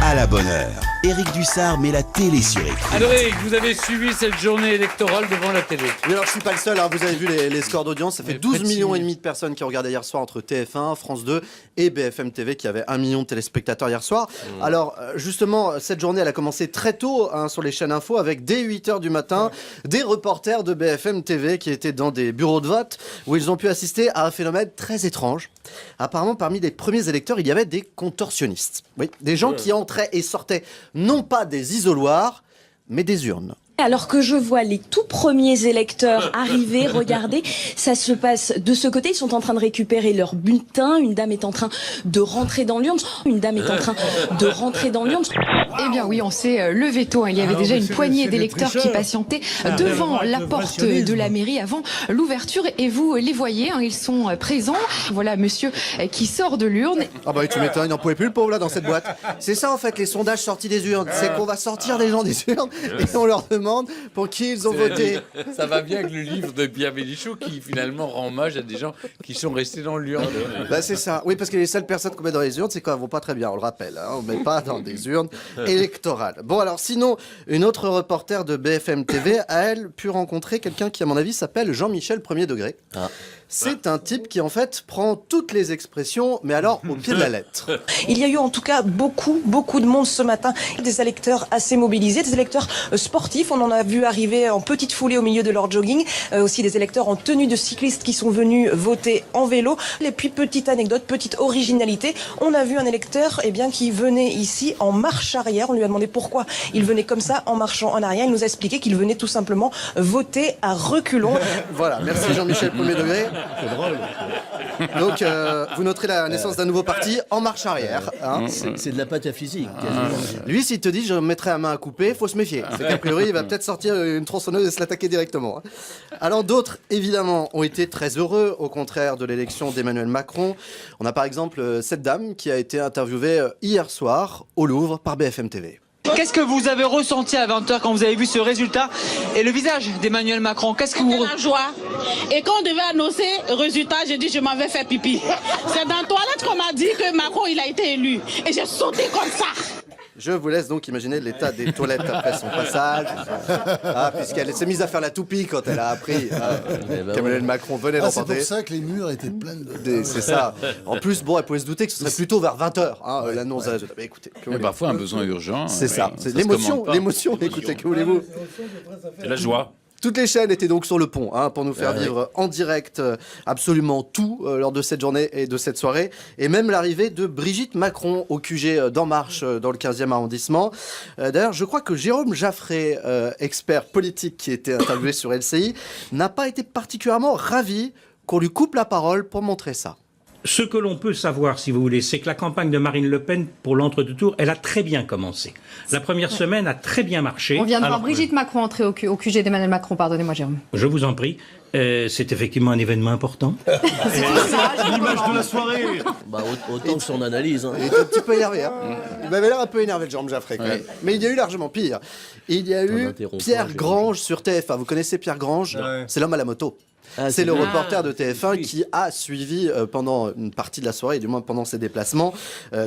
à la bonne heure. Éric Dussard met la télé sur écoute. Alors Éric, vous avez suivi cette journée électorale devant la télé. Oui, alors je suis pas le seul, hein. Vous avez vu les scores d'audience, ça fait 12 millions et demi de personnes qui ont regardé hier soir entre TF1, France 2 et BFM TV qui avait 1 million de téléspectateurs hier soir. Alors justement, cette journée elle a commencé très tôt sur les chaînes info avec dès 8h du matin des reporters de BFM TV qui étaient dans des bureaux de vote où ils ont pu assister à un phénomène très étrange. Apparemment parmi les premiers électeurs il y avait des contorsionnistes. Oui, des gens qui entraient et sortaient non pas des isoloirs mais des urnes. Alors que je vois les tout premiers électeurs arriver, regardez, ça se passe de ce côté, ils sont en train de récupérer leur bulletin, une dame est en train de rentrer dans l'urne, Eh bien oui, on s'est levé tôt, il y avait déjà une poignée d'électeurs qui patientaient devant la porte de la mairie avant l'ouverture et vous les voyez, ils sont présents. Voilà monsieur qui sort de l'urne. Ah bah oui, tu m'étonnes, il n'en pouvait plus le pauvre là dans cette boîte. C'est ça en fait les sondages sortis des urnes, c'est qu'on va sortir des gens des urnes et on leur demande pour qui ils ont voté. Ça va bien avec le livre de Pierre Bénichou qui finalement rend hommage à des gens qui sont restés dans l'urne. Bah c'est ça, oui parce que les seules personnes qu'on met dans les urnes c'est quand elles vont pas très bien, on le rappelle, on met pas dans des urnes électorales. Bon alors sinon, une autre reporter de BFM TV a elle pu rencontrer quelqu'un qui à mon avis s'appelle Jean-Michel Premier Degré. C'est un type qui en fait prend toutes les expressions, mais alors au pied de la lettre. Il y a eu en tout cas beaucoup de monde ce matin, des électeurs assez mobilisés, des électeurs sportifs, on en a vu arriver en petite foulée au milieu de leur jogging, aussi des électeurs en tenue de cyclistes qui sont venus voter en vélo. Et puis petite anecdote, petite originalité, on a vu un électeur qui venait ici en marche arrière, on lui a demandé pourquoi il venait comme ça en marchant en arrière, il nous a expliqué qu'il venait tout simplement voter à reculons. Voilà, merci Jean-Michel Premier Degré. C'est drôle. Donc, vous noterez la naissance d'un nouveau parti en marche arrière. C'est de la pâte à physique. Lui, s'il te dit je mettrai la main à couper, faut se méfier. C'est qu'a priori, il va peut-être sortir une tronçonneuse et se l'attaquer directement. Alors, d'autres, évidemment, ont été très heureux, au contraire de l'élection d'Emmanuel Macron. On a par exemple cette dame qui a été interviewée hier soir au Louvre par BFM TV. Qu'est-ce que vous avez ressenti à 20h quand vous avez vu ce résultat et le visage d'Emmanuel Macron? Qu'est-ce que vous... La joie. Et quand on devait annoncer le résultat, j'ai dit je m'en vais faire pipi. C'est dans la toilette qu'on m'a dit que Macron il a été élu. Et j'ai sauté comme ça. Je vous laisse donc imaginer l'état des toilettes après son passage. Puisqu'elle s'est mise à faire la toupie quand elle a appris qu'Emmanuel Macron venait d'emporter. C'est pour ça que les murs étaient pleins de... C'est ça. En plus, bon, elle pouvait se douter que ce serait plutôt vers 20h, l'annonce. Mais écoutez, Mais parfois un besoin urgent. c'est ça. C'est l'émotion, écoutez, que voulez-vous? C'est la joie. Toutes les chaînes étaient donc sur le pont pour nous faire vivre en direct absolument tout lors de cette journée et de cette soirée. Et même l'arrivée de Brigitte Macron au QG d'En Marche dans le 15e arrondissement. D'ailleurs, je crois que Jérôme Jaffré, expert politique qui était interviewé sur LCI, n'a pas été particulièrement ravi qu'on lui coupe la parole pour montrer ça. Ce que l'on peut savoir, si vous voulez, c'est que la campagne de Marine Le Pen pour l'entre-deux tours, elle a très bien commencé. La première semaine a très bien marché. On vient de voir Brigitte Macron entrer au QG d'Emmanuel Macron, pardonnez-moi Jérôme. Je vous en prie. C'est effectivement un événement important. L'image de la soirée. Autant que son analyse. Il était un petit peu énervé. Il m'avait l'air un peu énervé, Jérôme Jaffré, quand même. Mais il y a eu largement pire. Il y a eu Pierre Grange sur TF1. Vous connaissez Pierre Grange? C'est l'homme à la moto. C'est le reporter de TF1 qui a suivi pendant une partie de la soirée, du moins pendant ses déplacements,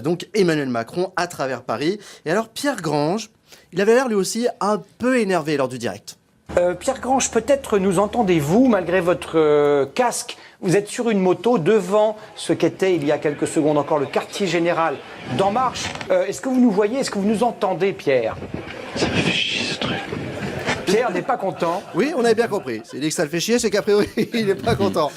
donc Emmanuel Macron à travers Paris. Et alors Pierre Grange, il avait l'air lui aussi un peu énervé lors du direct. Pierre Grange, peut-être nous entendez-vous malgré votre casque. Vous êtes sur une moto devant ce qu'était il y a quelques secondes encore le quartier général d'En Marche. Est-ce que vous nous voyez? Est-ce que vous nous entendez, Pierre? Ça me fait chier ce truc. Pierre n'est pas content. Oui, on avait bien compris. C'est dit que ça le fait chier, c'est qu'a priori, il n'est pas content.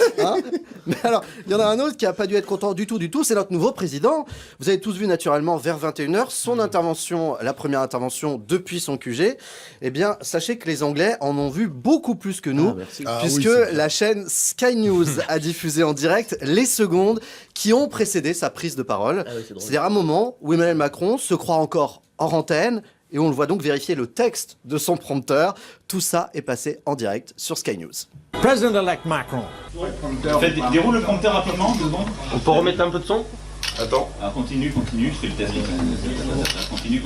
Mais alors, il y en a un autre qui n'a pas dû être content du tout. C'est notre nouveau président. Vous avez tous vu naturellement vers 21h son intervention, la première intervention depuis son QG. Eh bien, sachez que les Anglais en ont vu beaucoup plus que nous, puisque la chaîne Sky News a diffusé en direct les secondes qui ont précédé sa prise de parole. C'est-à-dire un moment où Emmanuel Macron se croit encore hors antenne, et on le voit donc vérifier le texte de son prompteur. Tout ça est passé en direct sur Sky News. President-elect Macron. Déroule le prompteur rapidement, 2 secondes. On peut remettre un peu de son? Attends. Alors, continue, je fais le test. Continue.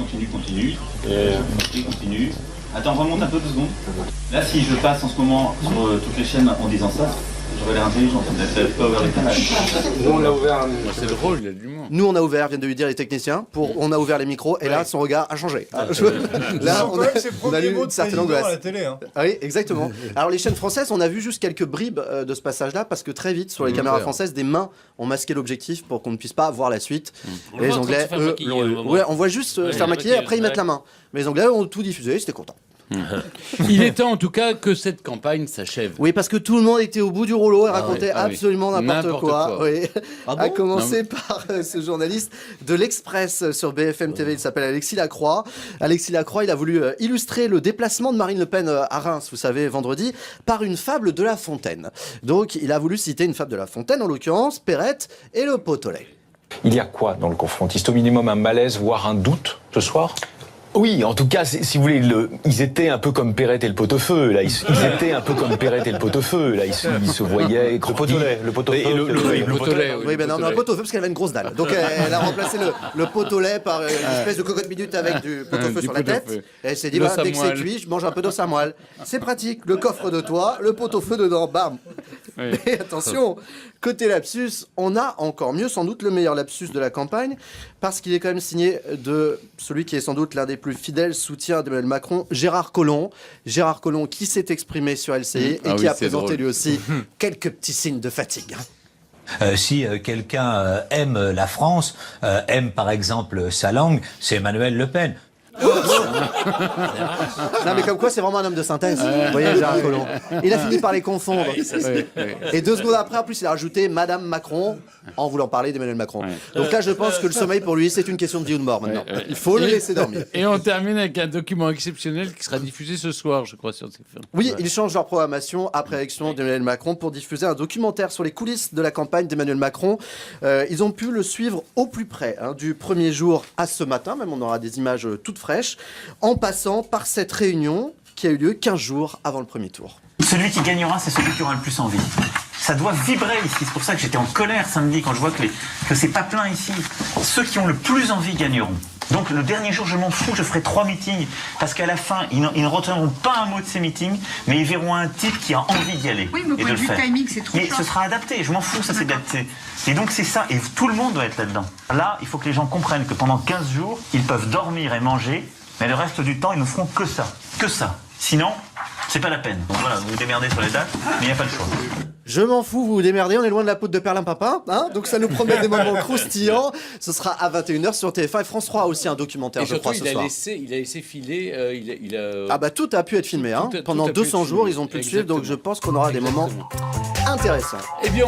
Continue. Attends, remonte un peu 2 secondes. Là, si je passe en ce moment sur toutes les chaînes en disant ça, J'avais l'air intelligent, vous n'avez pas ouvert les caméras. Nous, on l'a ouvert. C'est drôle, il y a de l'humour. Nous, on a ouvert, viennent de lui dire les techniciens, on a ouvert les micros, et là, son regard a changé. Là, on a lu une certaine angoisse. à la télé, hein. Ah oui, exactement. Alors, les chaînes françaises, on a vu juste quelques bribes de ce passage-là, parce que très vite, sur les caméras françaises, des mains ont masqué l'objectif pour qu'on ne puisse pas voir la suite. Et les Anglais, eux, ouais, on voit juste se faire maquiller, après ils mettent la main. Mais les Anglais ont tout diffusé, ils étaient contents. Il est temps en tout cas que cette campagne s'achève. Oui, parce que tout le monde était au bout du rouleau et racontait absolument n'importe N'importe quoi. quoi. Oui. Ah bon À commencer par ce journaliste de l'Express sur BFM TV, il s'appelle Alexis Lacroix. Alexis Lacroix, il a voulu illustrer le déplacement de Marine Le Pen à Reims, vous savez, vendredi, par une fable de La Fontaine. Donc, il a voulu citer une fable de La Fontaine, en l'occurrence, Perrette et le pot au lait. Il y a quoi dans le confrontiste? Au minimum un malaise, voire un doute ce soir? Oui, en tout cas, si vous voulez, ils étaient un peu comme Perrette et le pot-au-feu. Là, ils étaient un peu comme Perrette et le pot-au-feu. Là, ils se voyaient. Le pot-au-lait, le pot-au-feu. Le pot-au-lait. Oui, ben non, un pot-au-feu parce qu'elle avait une grosse dalle. Donc elle a remplacé le pot-au-lait par une espèce de cocotte minute avec du pot-au-feu sur la tête. Et elle s'est dit, dès que c'est cuit, je mange un peu d'os à moelle. C'est pratique. Le coffre de toit, le pot-au-feu dedans, bam. Mais attention, côté lapsus, on a encore mieux, sans doute le meilleur lapsus de la campagne, parce qu'il est quand même signé de celui qui est sans doute l'un des plus fidèles soutiens d'Emmanuel Macron, Gérard Collomb. Gérard Collomb qui s'est exprimé sur LCI et qui a présenté lui aussi quelques petits signes de fatigue. Si quelqu'un aime la France, aime par exemple sa langue, c'est Emmanuel Le Pen. Non mais comme quoi c'est vraiment un homme de synthèse. Vous voyez Gérard Collomb. Il a fini par les confondre. Et 2 secondes après, en plus, il a rajouté Madame Macron en voulant parler d'Emmanuel Macron. Donc là, je pense que le sommeil pour lui, c'est une question de vie ou de mort maintenant. Il faut le laisser dormir. Et on termine avec un document exceptionnel qui sera diffusé ce soir, je crois, sur TF1. Oui, ils changent leur programmation après l'élection d'Emmanuel Macron pour diffuser un documentaire sur les coulisses de la campagne d'Emmanuel Macron. Ils ont pu le suivre au plus près, du premier jour à ce matin, même on aura des images toutes fraîches, en passant par cette réunion qui a eu lieu 15 jours avant le premier tour. Celui qui gagnera, c'est celui qui aura le plus envie. Ça doit vibrer ici. C'est pour ça que j'étais en colère samedi quand je vois que c'est pas plein ici. Ceux qui ont le plus envie gagneront. Donc le dernier jour, je m'en fous, je ferai 3 meetings. Parce qu'à la fin, ils ne retiendront pas un mot de ces meetings, mais ils verront un type qui a envie d'y aller. Oui, mais et de le faire. timing, c'est trop Mais ce sera adapté, je m'en fous, ça c'est adapté. Et donc c'est ça, et tout le monde doit être là-dedans. Là, il faut que les gens comprennent que pendant 15 jours, ils peuvent dormir et manger, mais le reste du temps, ils ne feront que ça. Que ça. Sinon, c'est pas la peine. Donc voilà, vous vous démerdez sur les dates, mais il n'y a pas le choix. Je m'en fous, vous vous démerdez, on est loin de la poudre de perlimpinpin, hein, donc ça nous promet des moments croustillants. Ce sera à 21h sur TF1 et France 3 aussi un documentaire, je crois, ce soir. Il a laissé filer, Ah bah tout a pu être filmé, hein. Pendant 200 jours, ils ont pu le suivre, donc je pense qu'on aura des moments intéressants. Eh bien,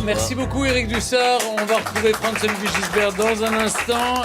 merci beaucoup Éric Dussart, on va retrouver Franz-Olivier Gisbert dans un instant.